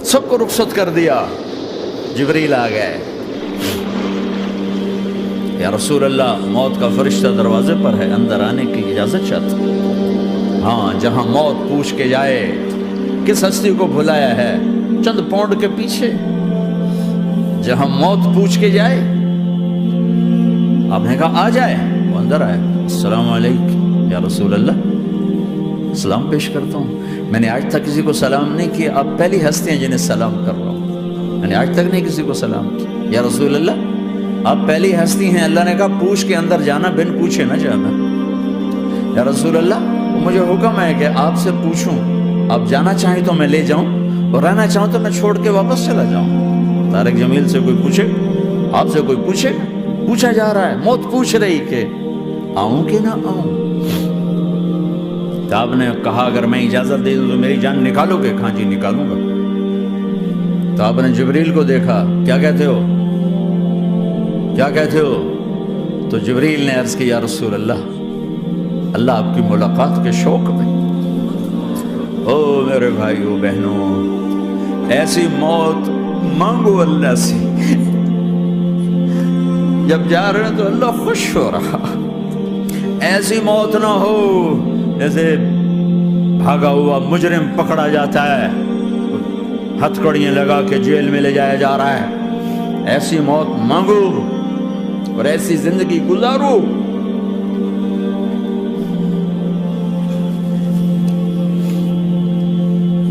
سب کو رخصت کر دیا. جبریل آ گئے. یا رسول اللہ، موت کا فرشتہ دروازے پر ہے، اندر آنے کی اجازت چاہتا. ہاں، جہاں موت پوچھ کے جائے کس ہستی کو بھلایا ہے چند پاؤنڈ کے پیچھے، جہاں موت پوچھ کے جائے. آپ نے کہا آ جائے. وہ اندر آئے. السلام علیکم یا رسول اللہ. سلام پیش کرتا ہوں. میں نے آج تک کسی کو سلام نہیں کیا، آپ پہلی ہستی ہیں جنہیں سلام کر رہا ہوں. میں نے آج تک نہیں کسی کو سلام کیا. یا رسول اللہ، آپ پہلی ہستی ہیں. اللہ نے کہا پوچھ کے اندر جانا، بن پوچھے نہ جانا. یا رسول اللہ، مجھے حکم ہے کہ آپ سے پوچھوں، آپ جانا چاہیں تو میں لے جاؤں، اور رہنا چاہوں تو میں چھوڑ کے واپس چلا جاؤں. طارق جمیل سے کوئی پوچھے، آپ سے کوئی پوچھے، پوچھا جا رہا ہے. موت پوچھ رہی کہ آؤں کہ نہ آؤں. تو آپ نے کہا اگر میں اجازت دے دوں تو میری جان نکالو گے؟ کہاں جی نکالوں گا. تو آپ نے جبریل کو دیکھا. کیا کہتے ہو، کیا کہتے ہو؟ تو جبریل نے عرض کی یا رسول اللہ، اللہ آپ کی ملاقات کے شوق میں. او میرے بھائیو بہنوں، ایسی موت مانگو اللہ سے. جب جا رہے ہیں تو اللہ خوش ہو رہا. ایسی موت نہ ہو جیسے بھاگا ہوا مجرم پکڑا جاتا ہے، ہتھکڑیاں لگا کے جیل میں لے جایا جا رہا ہے. ایسی موت مانگو اور ایسی زندگی گزارو.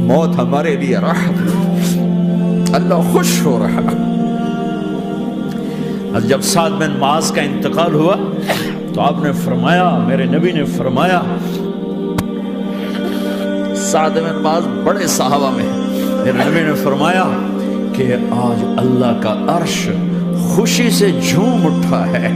موت ہمارے لیے راحت ہے، اللہ خوش ہو رہا. جب سعد بن معاذ کا انتقال ہوا تو آپ نے فرمایا، میرے نبی نے فرمایا، سعد بن معاذ بڑے صحابہ میں ہیں، میرے نبی نے فرمایا کہ آج اللہ کا عرش خوشی سے جھوم اٹھا ہے.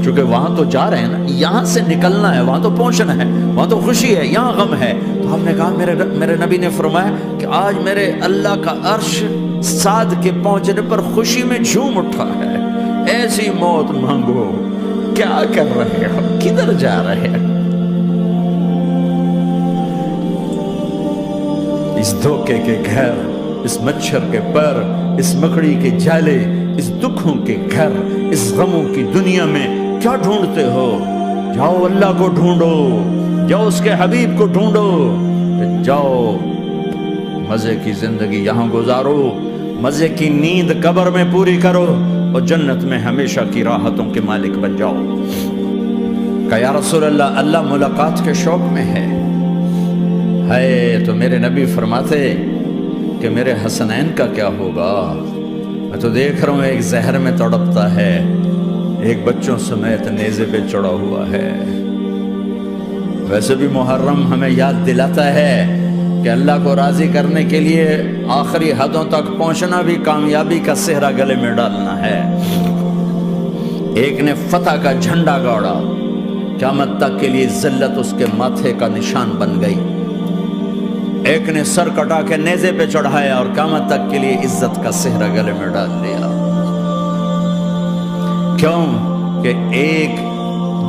چونکہ وہاں تو جا رہے ہیں نا، یہاں سے نکلنا ہے، وہاں تو پہنچنا ہے، وہاں تو خوشی ہے، یہاں غم ہے. تو آپ نے کہا، میرے نبی نے فرمایا کہ آج میرے اللہ کا عرش سعد کے پہنچنے پر خوشی میں جھوم اٹھا ہے. ایسی موت مانگو. کیا کر رہے ہو، کدھر جا رہے ہیں؟ اس دھوکے کے گھر، اس مچھر کے پر، اس مکڑی کے جالے، اس دکھوں کے گھر، اس غموں کی دنیا میں کیا ڈھونڈتے ہو؟ جاؤ اللہ کو ڈھونڈو، جاؤ اس کے حبیب کو ڈھونڈو. جاؤ مزے کی زندگی یہاں گزارو، مزے کی نیند قبر میں پوری کرو، اور جنت میں ہمیشہ کی راحتوں کے مالک بن جاؤ. کہ یا رسول اللہ، اللہ ملاقات کے شوق میں ہے. تو میرے نبی فرماتے کہ میرے حسنین کا کیا ہوگا؟ میں تو دیکھ رہا ہوں ایک زہر میں تڑپتا ہے، ایک بچوں سمیت نیزے پہ چڑھا ہوا ہے. ویسے بھی محرم ہمیں یاد دلاتا ہے کہ اللہ کو راضی کرنے کے لیے آخری حدوں تک پہنچنا بھی کامیابی کا صحرا گلے میں ڈالنا ہے. ایک نے فتح کا جھنڈا گاڑا، قیامت تک کے لیے ذلت اس کے ماتھے کا نشان بن گئی. ایک نے سر کٹا کے نیزے پہ چڑھایا اور قیامت تک کے لیے عزت کا صحرا گلے میں ڈال دیا. کیوں کہ ایک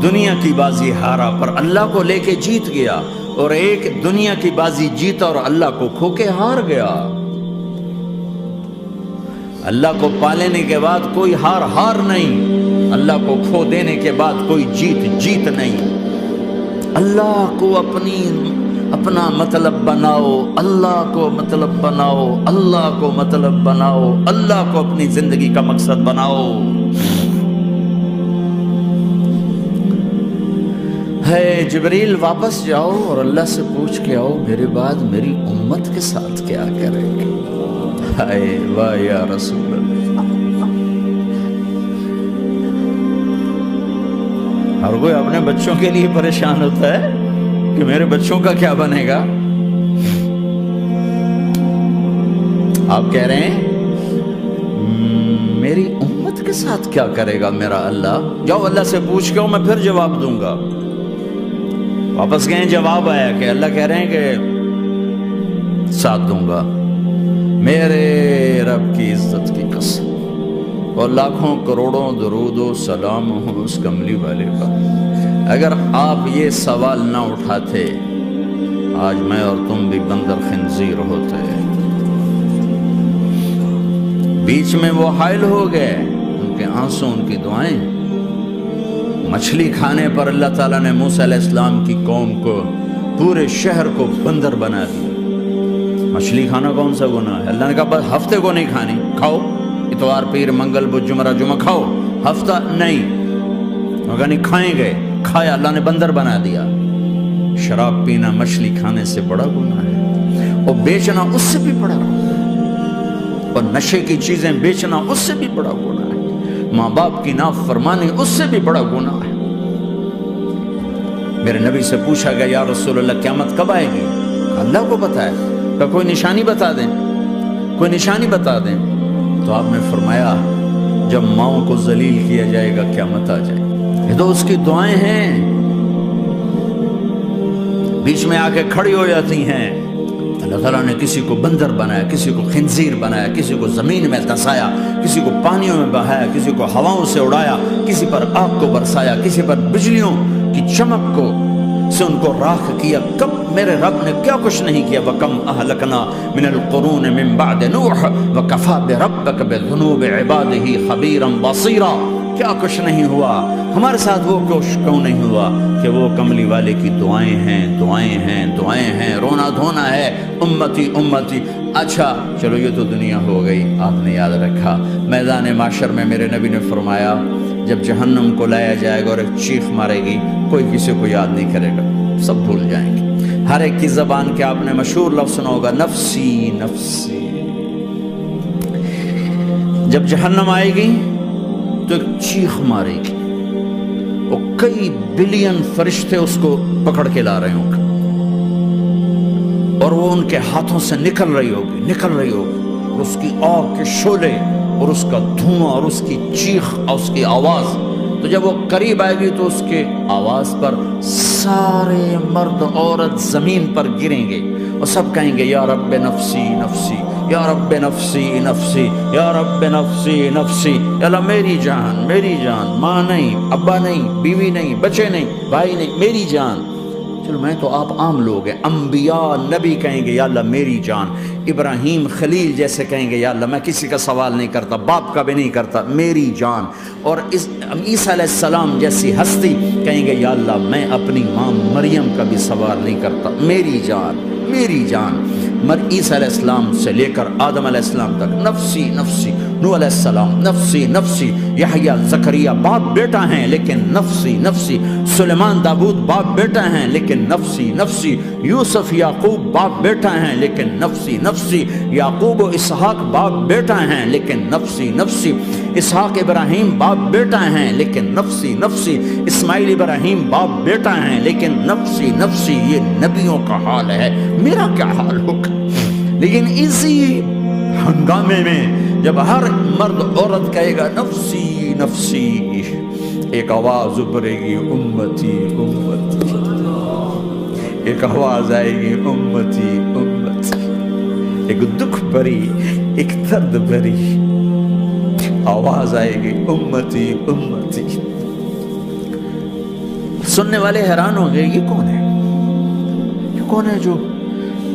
دنیا کی بازی ہارا پر اللہ کو لے کے جیت گیا، اور ایک دنیا کی بازی جیتا اور اللہ کو کھو کے ہار گیا. اللہ کو پا لینے کے بعد کوئی ہار نہیں، اللہ کو کھو دینے کے بعد کوئی جیت نہیں. اللہ کو اپنا مطلب بناؤ، اللہ کو مطلب بناؤ، اللہ کو مطلب بناؤ، اللہ کو اپنی زندگی کا مقصد بناؤ. جبریل واپس جاؤ اور اللہ سے پوچھ کے آؤ میرے بعد میری امت کے ساتھ کیا کریں گے. واہ یا رسول اللہ. ہر کوئی اپنے بچوں کے لیے پریشان ہوتا ہے کہ میرے بچوں کا کیا بنے گا. آپ کہہ رہے ہیں میری امت کے ساتھ کیا کرے گا میرا اللہ. جاؤ اللہ سے پوچھ کے میں پھر جواب دوں گا. واپس گئے، جواب آیا کہ اللہ کہہ رہے ہیں کہ ساتھ دوں گا. میرے رب کی عزت کی قسم اور لاکھوں کروڑوں درود و سلام ہوں اس کملی والے کا، اگر آپ یہ سوال نہ اٹھاتے آج میں اور تم بھی بندر خنزیر ہوتے. بیچ میں وہ حائل ہو گئے، ان کے آنسو، ان کی دعائیں۔ مچھلی کھانے پر اللہ تعالیٰ نے موسیٰ علیہ السلام کی قوم کو، پورے شہر کو بندر بنا دیا۔ مچھلی کھانا کون سا گناہ ہے؟ اللہ نے کہا بس ہفتے کو نہیں کھانی، کھاؤ اتوار پیر منگل بدھ جمعہ جمعہ کھاؤ، ہفتہ نہیں۔ مگر نہیں کھائیں گے، کھایا، اللہ نے بندر بنا دیا۔ شراب پینا مچھلی کھانے سے بڑا گناہ ہے، اور بیچنا اس سے بھی بڑا گناہ ہے، اور نشے کی چیزیں بیچنا اس سے بھی بڑا گناہ ہے، ماں باپ کی نافرمانی اس سے بھی بڑا گناہ ہے۔ میرے نبی سے پوچھا گیا یا رسول اللہ قیامت کب آئے گی؟ اللہ کو پتہ ہے، کہ کوئی نشانی بتا دیں، کوئی نشانی بتا دیں۔ تو آپ نے فرمایا جب ماؤں کو ذلیل کیا جائے گا قیامت آ جائے گی۔ یہ تو اس کی دعائیں ہیں، بیچ میں آ کے کھڑی ہو جاتی ہیں۔ اللہ تعالیٰ نے کسی کو بندر بنایا، کسی کو خنزیر بنایا، کسی کو زمین میں دھسایا، کسی کو پانیوں میں بہایا، کسی کو ہواؤں سے اڑایا، کسی پر آگ کو برسایا، کسی پر بجلیوں کی چمک کو سے ان کو راکھ کیا۔ کب میرے رب نے کیا کچھ نہیں کیا۔ وَكَمْ أَهْلَكْنَا مِنَ الْقُرُونِ مِن بَعْدِ نُوحٍ وَكَفَىٰ بِرَبِّكَ بِذُنُوبِ عِبَادِهِ خَبِيرًا بَصِيرًا۔ کیا کچھ نہیں ہوا ہمارے ساتھ، وہ کچھ کیوں نہیں ہوا کہ وہ کملی والے کی دعائیں ہیں، دعائیں ہیں، دعائیں ہیں، رونا دھونا ہے، امتی امتی۔ اچھا چلو یہ تو دنیا ہو گئی، آپ نے یاد رکھا میدان معاشر میں میرے نبی نے فرمایا جب جہنم کو لایا جائے گا اور ایک چیخ مارے گی، کوئی کسی کو یاد نہیں کرے گا، سب بھول جائیں گے۔ ہر ایک کی زبان کے آپ نے مشہور لفظ سنا ہوگا، نفسی نفسی۔ جب جہنم آئے گی تو ایک چیخ مارے گی، وہ کئی بلین فرشتے اس کو پکڑ کے لا رہے ہوں گے، اور وہ ان کے ہاتھوں سے نکل رہی ہوگی، اور اس کی آگ کے شعلے اور اس کا دھواں اور اس کی چیخ اور اس کی آواز۔ تو جب وہ قریب آئے گی تو اس کے آواز پر سارے مرد عورت زمین پر گریں گے اور سب کہیں گے یا رب نفسی نفسی، یا رب نفسی نفسی، یا رب نفسی نفسی۔ یا اللہ میری جان، میری جان، ماں نہیں، ابا نہیں، بیوی نہیں، بچے نہیں، بھائی نہیں، میری جان۔ چلو میں تو آپ عام لوگ ہیں، انبیاء نبی کہیں گے یا اللہ میری جان، ابراہیم خلیل جیسے کہیں گے یا اللہ میں کسی کا سوال نہیں کرتا، باپ کا بھی نہیں کرتا، میری جان۔ اور عیسیٰ علیہ السلام جیسی ہستی کہیں گے یا اللہ میں اپنی ماں مریم کا بھی سوال نہیں کرتا، میری جان، میری جان۔ عیسیٰ علیہ السلام سے لے کر آدم علیہ السلام تک نفسی نفسی، نوح علیہ السلام نفسی نفسی، یحییٰ زکریا باپ بیٹا ہیں لیکن نفسی نفسی، سلیمان داؤد باپ بیٹا ہیں لیکن نفسی نفسی، یوسف یعقوب باپ بیٹا ہیں لیکن نفسی نفسی، یعقوب و اسحاق باپ بیٹا ہیں لیکن نفسی نفسی، اسحاق ابراہیم باپ بیٹا ہیں لیکن نفسی نفسی، اسماعیل ابراہیم باپ بیٹا ہیں لیکن نفسی نفسی۔ یہ نبیوں کا حال ہے، میرا کیا حال ہوگا؟ لیکن اسی ہنگامے میں جب ہر مرد عورت کہے گا نفسی نفسی، ایک آواز ابھرے گی امتی امتی، ایک آواز آئے گی امتی امتی، ایک دکھ بھری، ایک درد بھری آواز آئے گی امتی امتی۔ سننے والے حیران ہوں گے یہ کون ہے، یہ کون ہے جو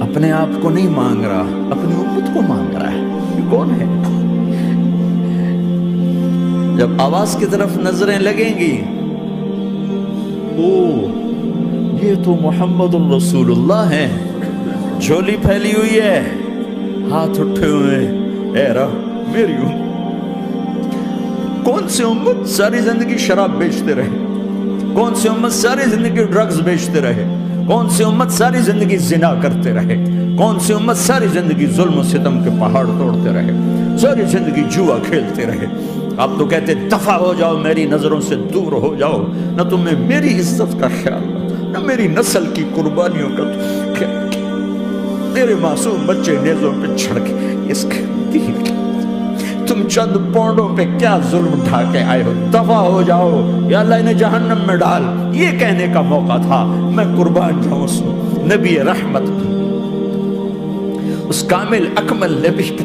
اپنے آپ کو نہیں مانگ رہا، اپنی امت کو مانگ رہا ہے، یہ کون ہے؟ جب آواز کی طرف نظریں لگیں گی، یہ تو محمد الرسول اللہ ہے، جھولی پھیلی ہوئی ہے، ہاتھ اٹھے ہوئے، اے رب میری امت۔ کون سی امت ساری زندگی شراب بیچتے رہے، کون سی امت ساری زندگی ڈرگز بیچتے رہے، کون سی امت ساری زندگی زنا کرتے رہے، کون سی امت ساری زندگی ظلم و ستم کے پہاڑ توڑتے رہے، ساری زندگی جوا کھیلتے رہے۔ آپ تو کہتے دفع ہو جاؤ، میری نظروں سے دور ہو جاؤ، نہ تمہیں میری عزت کا خیال، نہ میری نسل کی قربانیوں کا خیال، میرے معصوم بچے نیزوں پہ چھڑ کے اس کے دین کے تم چند پونڈوں پہ کیا ظلم ڈھا کے آئے ہو، دفع ہو جاؤ، یا اللہ انہیں جہنم میں ڈال۔ یہ کہنے کا موقع تھا، میں قربان جاؤں اس نبی رحمت، اس کامل اکمل نبی پہ،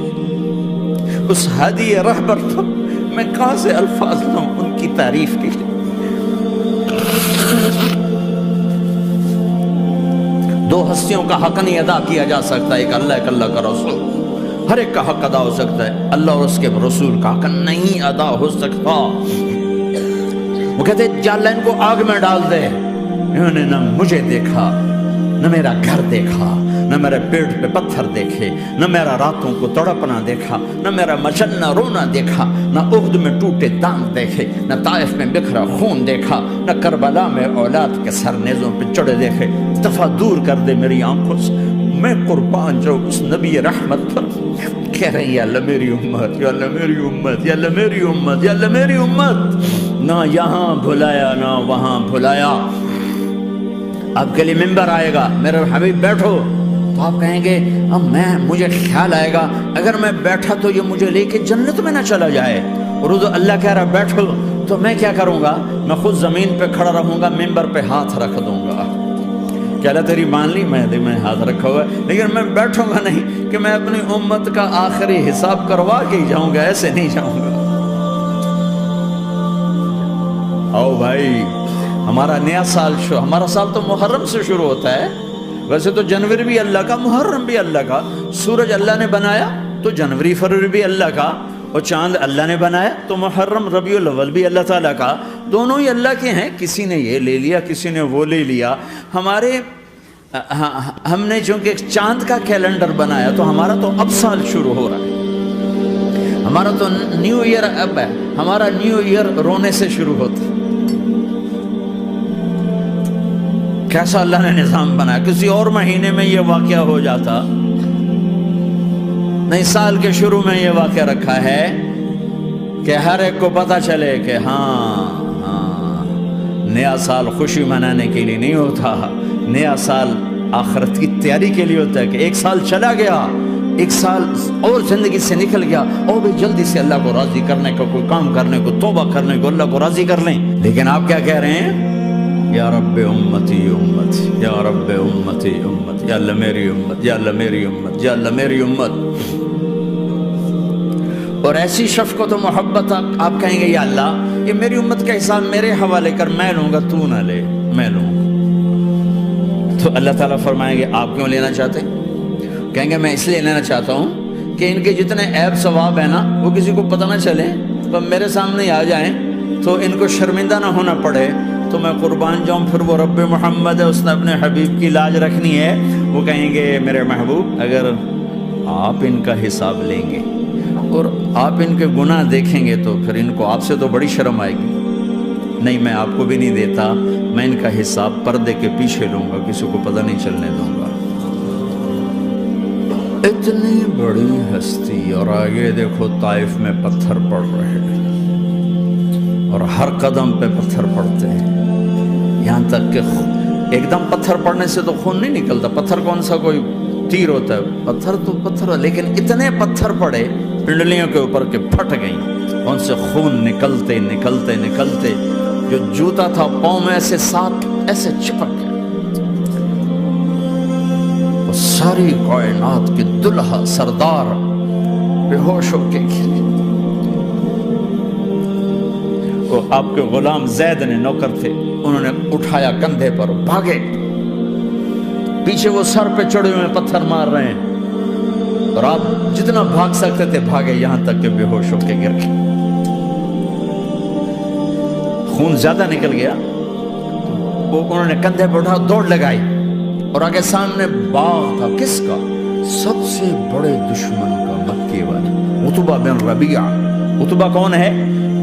اس ہادی رہبر پر میں کہاں سے الفاظ لوں ان کی تعریف کے لیے۔ دو ہستیوں کا حق نہیں ادا کیا جا سکتا، ایک اللہ کا رسول۔ ہر ایک کا حق ادا ہو سکتا ہے، اللہ اور اس کے رسول کا حق نہیں ادا ہو سکتا۔ وہ کہتے جا اللہ ان کو آگ میں ڈال دے۔ انہوں نے نہ مجھے دیکھا، نہ میرا گھر دیکھا، نہ میرے پیٹ پہ پتھر دیکھے، نہ میرا راتوں کو تڑپنا دیکھا، نہ میرا مچلنا رونا دیکھا، نہ احد میں ٹوٹے دانت دیکھے، نہ طائف میں بکھرا خون دیکھا، نہ کربلا میں اولاد کے سر نیزوں پہ چڑھے دیکھے۔ دفعہ دور کر دے میری آنکھوں سے، میں قربان جو اس نبی رحمت پر۔ کہہ رہے ہیں یا اللہ میری امت، یا اللہ میری امت، یا اللہ میری امت، یا اللہ میری امت۔ نہ یہاں بھلایا نہ وہاں بھلایا۔ آپ کے لیے ممبر آئے گا، میرے حبیب بیٹھو، تو آپ کہیں گے اب مجھے خیال آئے گا اگر میں بیٹھا تو یہ مجھے لے کے جنت میں نہ چلا جائے، اور اللہ کہہ رہا بیٹھو تو میں کیا کروں گا؟ میں خود زمین پہ کھڑا رہوں گا، ممبر پہ ہاتھ رکھ دوں گا کہ اللہ تیری مان لی، میں ہاتھ رکھا ہوا ہے، لیکن میں بیٹھوں گا نہیں کہ میں اپنی امت کا آخری حساب کروا کے ہی جاؤں گا، ایسے نہیں جاؤں گا۔ آؤ بھائی، ہمارا نیا سال ہمارا سال تو محرم سے شروع ہوتا ہے، ویسے تو جنوری بھی اللہ کا، محرم بھی اللہ کا، سورج اللہ نے بنایا تو جنوری فروری بھی اللہ کا، اور چاند اللہ نے بنایا تو محرم ربیع الاول بھی اللہ تعالیٰ کا، دونوں ہی اللہ کے ہیں۔ کسی نے یہ لے لیا، کسی نے وہ لے لیا۔ ہم نے چونکہ چاند کا کیلنڈر بنایا تو ہمارا تو اب سال شروع ہو رہا ہے، ہمارا تو نیو ایئر اب ہے، ہمارا نیو ایئر رونے سے شروع ہوتا ہے۔ کیسا اللہ نے نظام بنایا، کسی اور مہینے میں یہ واقعہ ہو جاتا، نہیں سال کے شروع میں یہ واقعہ رکھا ہے کہ ہر ایک کو پتہ چلے کہ ہاں نیا سال خوشی منانے کے لیے نہیں ہوتا، نیا سال آخرت کی تیاری کے لیے ہوتا ہے کہ ایک سال چلا گیا، ایک سال اور زندگی سے نکل گیا، اور بھی جلدی سے اللہ کو راضی کرنے کا کوئی کام کرنے کو، توبہ کرنے کو، اللہ کو راضی کر لیں۔ لیکن آپ کیا کہہ رہے ہیں؟ یا رب امتی امتی، یا رب امتی امت، یا اللہ میری امت، یا اللہ میری امت، یا اللہ میری امت۔ اور ایسی شفقت و محبت آپ کہیں گے یا اللہ یہ میری امت کا حساب میرے حوالے کر، میں لوں گا، تو نہ لے، میں لوں۔ تو اللہ تعالیٰ فرمائیں گے آپ کیوں لینا چاہتے؟ کہیں گے میں اس لیے لینا چاہتا ہوں کہ ان کے جتنے عیب ثواب ہیں نا وہ کسی کو پتہ نہ چلے، تو میرے سامنے آ جائیں تو ان کو شرمندہ نہ ہونا پڑے، تو میں قربان جاؤں۔ پھر وہ رب محمد ہے، اس نے اپنے حبیب کی لاج رکھنی ہے، وہ کہیں گے میرے محبوب اگر آپ ان کا حساب لیں گے اور آپ ان کے گناہ دیکھیں گے تو پھر ان کو آپ سے تو بڑی شرم آئے گی، نہیں میں آپ کو بھی نہیں دیتا، میں ان کا حساب پردے کے پیچھے لوں گا، کسی کو پتہ نہیں چلنے دوں گا۔ اتنی بڑی ہستی، اور آگے دیکھو طائف میں پتھر پڑ رہے ہیں، اور ہر قدم پہ پتھر پڑتے ہیں، یہاں تک کہ ایک دم پتھر پڑنے سے تو خون نہیں نکلتا، پتھر کون سا کوئی تیر ہوتا ہے، پتھر تو پتھر، لیکن اتنے پتھر پڑے پنڈلیوں کے اوپر کے پھٹ گئیں، ان سے خون نکلتے نکلتے نکلتے جو جوتا تھا پاؤں میں ایسے ساتھ ایسے چپک گیا۔ وہ ساری کائنات کے دلہا سردار بے ہوش ہو کے گرے۔ وہ آپ کے غلام زید نے نوکر تھے، انہوں نے اٹھایا کندھے پر، بھاگے، پیچھے وہ سر پہ چڑھے ہوئے پتھر مار رہے ہیں، اور آپ جتنا بھاگ سکتے تھے بھاگے، یہاں تک کہ بے ہوش ہو کے گر گئے۔ خون زیادہ نکل گیا، وہ انہوں نے کندھے پہ اٹھا دوڑ لگائی، اور آگے سامنے باغ تھا، کس کا؟ سب سے بڑے دشمن کا، مکے والے عتبہ بن ربیعہ۔ عتبہ کون ہے؟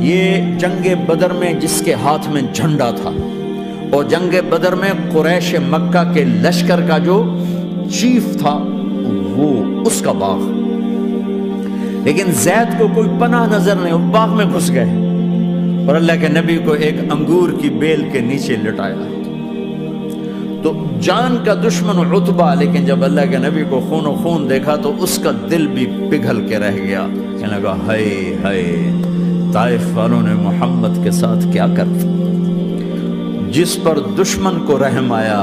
یہ جنگ بدر میں جس کے ہاتھ میں جھنڈا تھا، اور جنگ بدر میں قریش مکہ کے لشکر کا جو چیف تھا وہ اس کا باغ، لیکن زید کو کوئی پناہ نظر نہیں، وہ باغ میں گھس گئے، اور اللہ کے نبی کو ایک انگور کی بیل کے نیچے لٹایا۔ تو جان کا دشمن عتبہ، لیکن جب اللہ کے نبی کو خون و خون دیکھا تو اس کا دل بھی پگھل کے رہ گیا، کہنے لگا ہائے ہائے، طائف والوں نے محمد کے ساتھ کیا کرتا۔ جس پر دشمن کو رحم آیا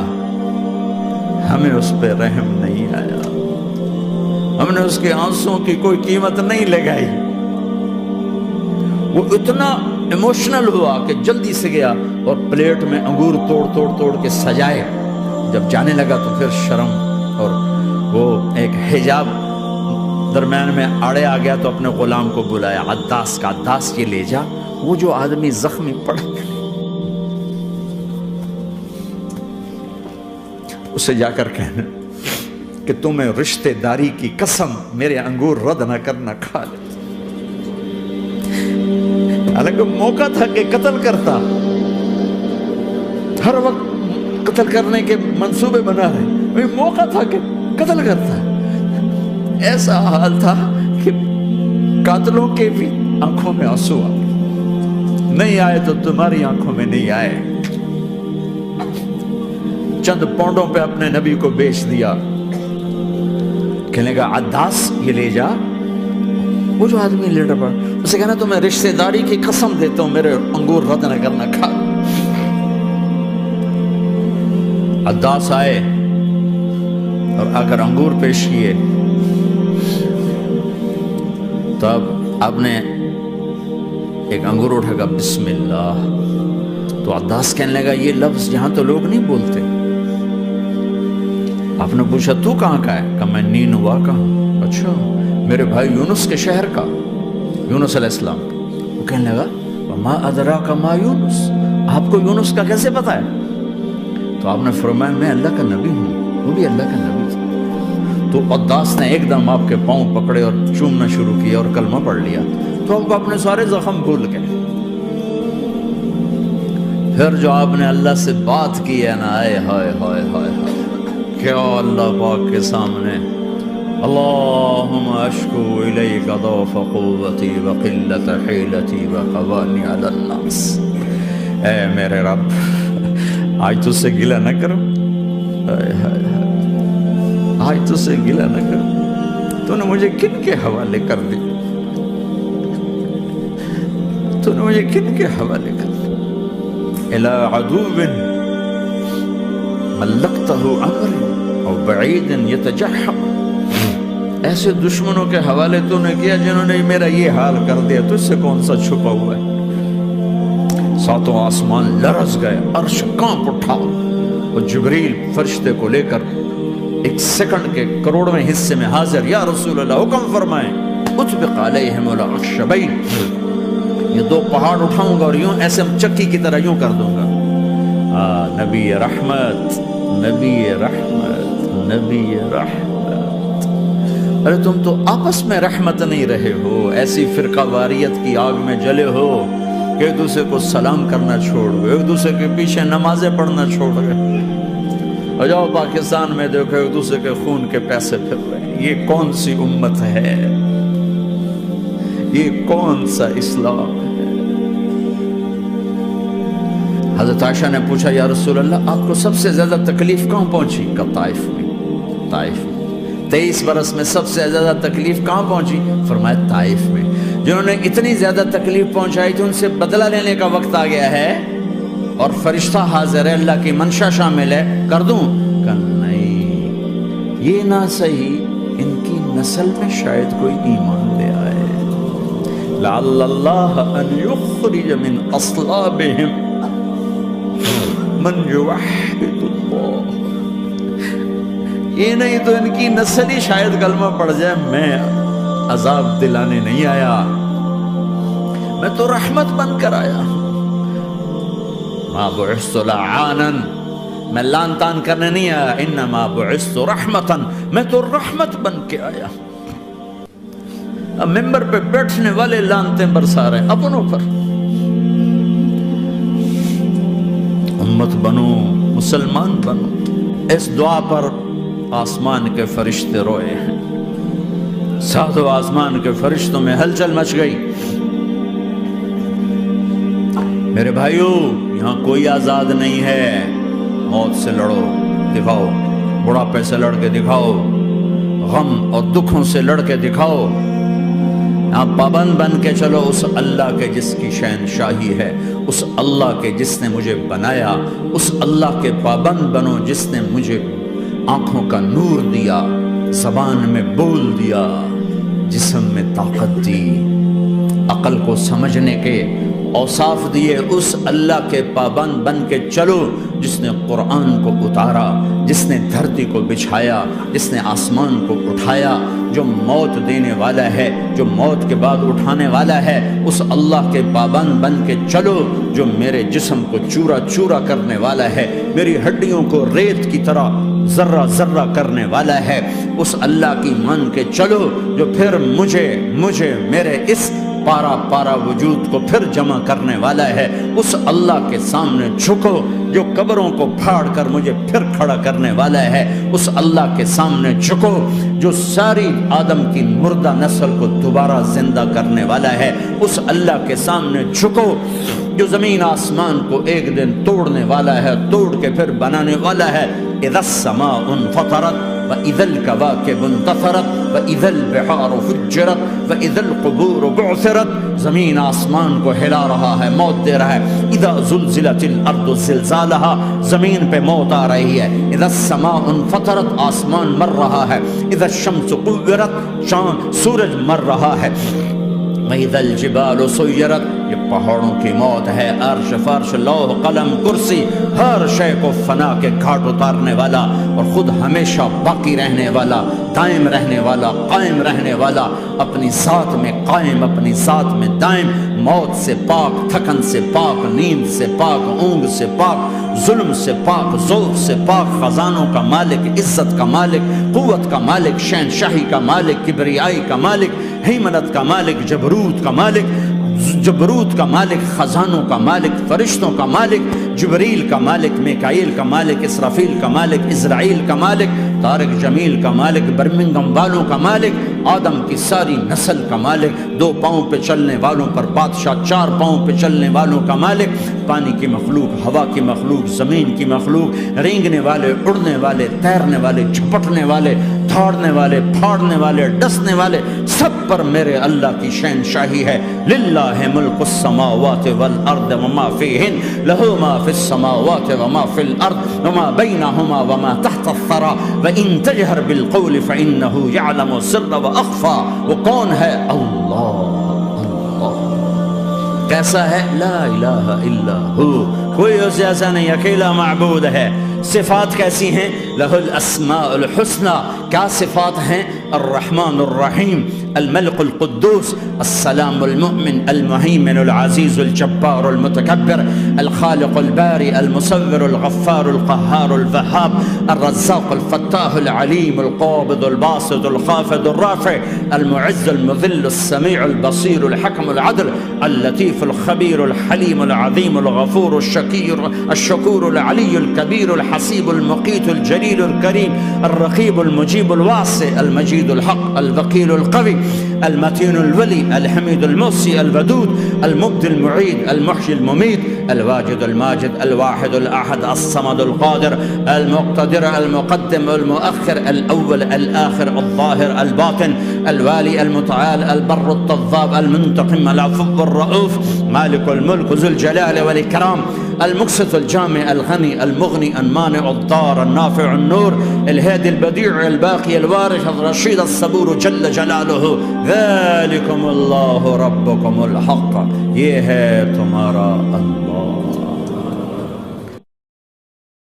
ہمیں اس پہ رحم نہیں آیا، ہم نے اس کے آنسوں کی کوئی قیمت نہیں لگائی۔ وہ اتنا ایموشنل ہوا کہ جلدی سے گیا اور پلیٹ میں انگور توڑ توڑ توڑ کے سجائے۔ جب جانے لگا تو پھر شرم اور وہ ایک حجاب درمیان میں آڑے آ گیا تو اپنے غلام کو بلایا، عداس کا، عداس یہ لے جا وہ جو آدمی زخمی پڑ اسے جا کر کہنا کہ تمہیں رشتہ داری کی قسم میرے انگور رد نہ کرنا، کھا لے۔ حالانکہ موقع تھا کہ قتل کرتا، ہر وقت قتل کرنے کے منصوبے بنا رہے، موقع تھا کہ قتل کرتا۔ ایسا حال تھا کہ قاتلوں کے بھی آنکھوں میں آنسو آئے، نہیں آئے تو تمہاری آنکھوں میں نہیں آئے۔ چند پونڈوں پہ اپنے نبی کو بیچ دیا، کہنے کا عداس یہ لے جا، وہ جو آدمی لیٹر پڑا اسے کہنا تو میں رشتہ داری کی قسم دیتا ہوں میرے انگور رد نہ کرنا، کھا۔ عداس آئے اور آ کر انگور پیش کیے، تو اب آپ نے ایک انگور اٹھا کر بسم اللہ، تو عداس کہنے لگا یہ لفظ یہاں تو لوگ نہیں بولتے۔ آپ نے پوچھا تو کہاں کا ہے؟ کہا میں نینوا کا ہوں۔ اچھا، میرے بھائی یونس کے شہر کا، یونس علیہ السلام۔ وہ کہنے لگا وما ادراک ما یونس، آپ کو یونس کا کیسے پتا ہے؟ تو آپ نے فرمایا میں اللہ کا نبی ہوں، وہ بھی اللہ کا نبی تھا۔ تو عداس نے ایک دم آپ کے پاؤں پکڑے اور چومنا شروع کیا اور کلمہ پڑھ لیا، تو آپ اپنے سارے زخم بھول گئے۔ پھر جو آپ نے اللہ سے بات کی ہے نا، آئے ہائے ہائے ہائے ہائے، کیا اللہ پاک کے سامنے اللہم اشکو الیک ضعف قوتی وقلت حیلتی وقوانی علی الناس، اے میرے رب آج تجھ سے گلہ نہ کرو، آج تجھ سے گلہ نہ کرو، تو نے مجھے کن کے حوالے کر دی، تو نے مجھے کن کے حوالے کر دی، الی عدو ملکتہ امری او بعید یتجحم، ایسے دشمنوں کے حوالے تو نے کیا جنہوں نے میرا یہ حال کر دیا، تجھ سے کون سا چھپا ہوا ہے۔ ساتوں آسمان لرز گئے، عرش کانپ اٹھا، اور جبریل فرشتے کو لے کر ایک سیکنڈ کے کروڑویں حصے میں حاضر، یا رسول اللہ حکم فرمائیں اطبق علیہم الاخشبین، یہ دو پہاڑ اٹھاؤں گا اور یوں ایسے چکی کی طرح یوں کر دوں گا۔ نبی رحمت، نبی رحمت، نبی رحمت، ارے تم تو آپس میں رحمت نہیں رہے ہو، ایسی فرقہ واریت کی آگ میں جلے ہو کہ ایک دوسرے کو سلام کرنا چھوڑ گئے، ایک دوسرے کے پیچھے نمازیں پڑھنا چھوڑ گئے، اور جاؤ پاکستان میں دیکھو ایک دوسرے کے خون کے پیسے پھر رہے ہیں۔ یہ کون سی امت ہے؟ یہ کون سا اسلام ہے؟ حضرت عائشہ نے پوچھا یا رسول اللہ آپ کو سب سے زیادہ تکلیف کہاں پہنچی؟ کہ طائف میں، طائف میں 23 برس میں سب سے زیادہ تکلیف کہاں پہنچی؟ فرمایا طائف میں۔ جنہوں نے اتنی زیادہ تکلیف پہنچائی تھی ان سے بدلہ لینے کا وقت آ گیا ہے، اور فرشتہ حاضر ہے، اللہ کی منشا شامل ہے، کر دوں؟ کہ نہیں، یہ نہ صحیح، ان کی نسل میں شاید کوئی ایمان لے آئے، لعل اللہ ان یخرج من اصلابہم من یوحد اللہ، یہ نہیں تو ان کی نسل ہی شاید کلمہ پڑھ جائے۔ میں عذاب دلانے نہیں آیا، میں تو رحمت بن کر آیا، ما بعثت لعانا، میں لان تان کرنے نہیں آیا، انما بعثت رحمتا، میں تو رحمت بن کے آیا۔ اب ممبر پہ بیٹھنے والے لانتے برسا رہے اپنوں پر، امت بنو، مسلمان بنو۔ اس دعا پر آسمان کے فرشتے روئے ہیں، ساتوں آسمان کے فرشتوں میں ہلچل مچ گئی۔ میرے بھائیو، یہاں کوئی آزاد نہیں ہے، موت سے لڑو، دکھاؤ، بڑھاپے سے لڑ کے دکھاؤ، غم اور دکھوں سے لڑ کے دکھاؤ، یہاں پابند بن کے چلو اس اللہ کے جس کی شہنشاہی ہے، اس اللہ کے جس نے مجھے بنایا، اس اللہ کے پابند بنو جس نے مجھے آنکھوں کا نور دیا، زبان میں بول دیا، جسم میں طاقت دی، عقل کو سمجھنے کے اوصاف دیے، اس اللہ کے پابند بن کے چلو جس نے قرآن کو اتارا، جس نے دھرتی کو بچھایا، جس نے آسمان کو اٹھایا، جو موت دینے والا ہے، جو موت کے بعد اٹھانے والا ہے، اس اللہ کے پابند بن کے چلو جو میرے جسم کو چورا چورا کرنے والا ہے، میری ہڈیوں کو ریت کی طرح ذرہ ذرہ کرنے والا ہے، اس اللہ کی مان کے چلو جو پھر مجھے میرے اس پارا پارا وجود کو پھر جمع کرنے والا ہے، اس اللہ کے سامنے جھکو جو قبروں کو پھاڑ کر مجھے پھر کھڑا کرنے والا ہے، اس اللہ کے سامنے جھکو جو ساری آدم کی مردہ نسل کو دوبارہ زندہ کرنے والا ہے، اس اللہ کے سامنے جھکو جو زمین آسمان کو ایک دن توڑنے والا ہے، توڑ کے پھر بنانے والا ہے۔ اذا السماء انفطرت وَإِذَا الْكَوَاكِبُ انتَثَرَتْ وَإِذَا الْبِحَارُ فُجِّرَتْ وَإِذَا الْقُبُورُ بُعْثِرَتْ، زمین آسمان کو ہلا رہا ہے، موت دے رہا ہے۔ اذا زلزلت الارض زلزالها، زمین پہ موت آ رہی ہے۔ اذا السماء انفطرت، آسمان مر رہا ہے۔ اذا الشمس قُوِّرَت، سورج مر رہا ہے۔ وَإِذَا الْجِبَالُ سُيِّرَتْ، یہ پہاڑوں کی موت ہے۔ عرش فرش لوح قلم کرسی، ہر شے کو فنا کے گھاٹ اتارنے والا اور خود ہمیشہ باقی رہنے والا، دائم رہنے والا، قائم رہنے والا، اپنی ذات میں قائم، اپنی ذات میں دائم، موت سے پاک، تھکن سے پاک، نیند سے پاک، اونگ سے پاک، ظلم سے پاک، ذوق سے پاک، خزانوں کا مالک، عزت کا مالک، قوت کا مالک، شہنشاہی کا مالک، کبریائی کا مالک، ہیمنت کا مالک، جبروت کا مالک، جبروت کا مالک، خزانوں کا مالک، فرشتوں کا مالک، جبریل کا مالک، میکائیل کا مالک، اسرافیل کا مالک، اسرائیل کا مالک، طارق جمیل کا مالک، برمنگم والوں کا مالک، آدم کی ساری نسل کا مالک، 2 پاؤں پہ چلنے والوں پر بادشاہ، 4 پاؤں پہ چلنے والوں کا مالک، پانی کی مخلوق، ہوا کی مخلوق، زمین کی مخلوق، رینگنے والے، اڑنے والے، تیرنے والے، جھپٹنے والے، دھاڑنے والے، پھاڑنے والے، ڈسنے والے، سب پر میرے اللہ کی شہنشاہی ہے۔ للہ ملک السماوات والارض وما فیہن، لہ ما فی السماوات وما فی الارض وما بینہما وما تحت الثری وان تجہر بالقول فانہ یعلم السر واخفی۔ وہ کون ہے؟ اللہ۔ کیسا ہے؟ لا الہ الا ہو، کوئی اس جیسا نہیں، اکیلا معبود ہے۔ صفات کیسی ہیں؟ لہ الاسماء الحسنى، کیا صفات ہیں؟ الرحمن الرحیم، الملک القدوس، السلام المؤمن، المہیمن العزیز الجبار المتکبر، الخالق الباری المصور الغفار القہار الوہاب، الرزاق الفتاح العلیم القابض الباسط الخافض الرافع، المعز المذل السمیع البصیر الحکم العدل، اللطیف الخبیر الحلیم العظیم الغفور الشکور العلی الکبیر الحسیب المقیت الجلیل الکریم، الرقیب المجیب الواسع، المجید الحق، الوکیل القوی، المتین الولی، الحمید المحصی، الودود، المبدی المعید، المحیی الممیت، الواجد الماجد، الواحد الأحد، الصمد القادر، المقتدر، المقدم، المؤخر، الأول، الآخر، الظاهر، الباطن، الوالي، المتعال، البر التضاب، المنتقم، العفو الرؤوف، مالك الملك ذو الجلال والإكرام، المقسط الجامع الغني المغني المانع الضار النافع النور، الهادي البديع الباقي الوارث الرشيد الصبور جل جلاله، ذلكم اللہ ربکم الحق، یہ ہے تمہارا اللہ۔